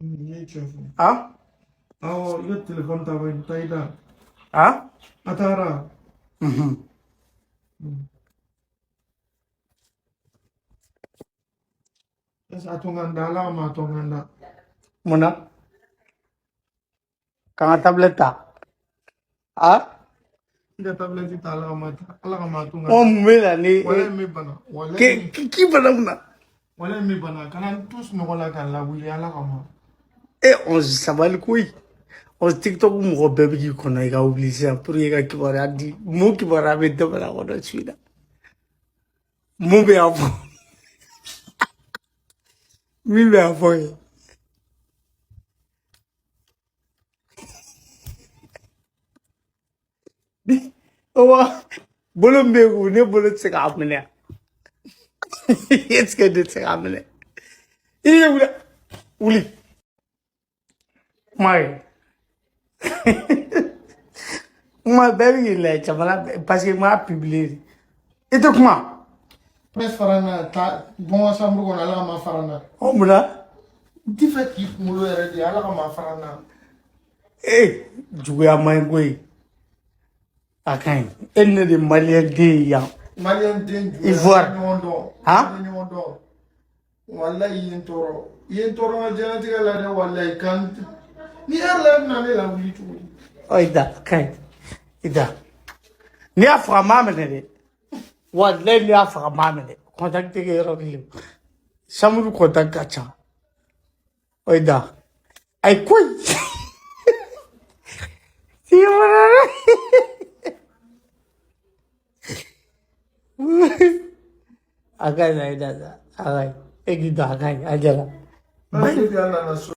Ye chefu. Ah? Awo yo telefon tawen taida. Ah? Atara. Mhm. Es atunganda la ma atunganda. Muna? Kanga tableta? Ah? Ida tablet ita ala ma Oh, atunganda. mela ni. Wala mi bana. Wala mi. Ki bana muna? Wala mi bana. Kana tous no wala kan la wuli ala kama. On sabali koyi. On TikTok mɔgɔ bɛɛ bɛ k'i kɔnɔ i ka wuli sisan pour que i ka kibaruya di mun kibaruya bɛ jamana kɔnɔ su in na mun bɛ yan fɔ min bɛ yan fɔ ye wa bolo min bɛ yen ko ne bolo tɛ se k'a minɛ est ce que ne tɛ se k'a minɛ i ye wuli wuli kuma ye kuma bɛɛ bɛ k'i layɛ jamana parce que n m'a publier de i tɛ kuma. Mes farana ta bon sambu ko ala ma farana. O munna Difa ki mulo yɛrɛ de ala ma farana. Juguya man ɲi koyi a ka ɲi e ni ne de maliyɛn den ye yan Malien den juguya Ivoire. ɲɔgɔn dɔn. Han? Ɲɔgɔn dɔn. Wallahi yen tɔɔrɔ. Yen tɔɔrɔ ma jɛnatigɛ la dɛ wallahi kan. Ni yɛrɛ la na ne la wuli cogo. ɔ i da a ka ɲi i da n'i y'a faga maa minɛ dɛ walayi n'i y'a faga maa minɛ contact tɛ kɛ yɔrɔ kelen chambre contact ka ca ɔ i da ayi koyi a ka ɲi a yi da sa a ka ɲi e k'i da a ka ɲi a jara. Ba.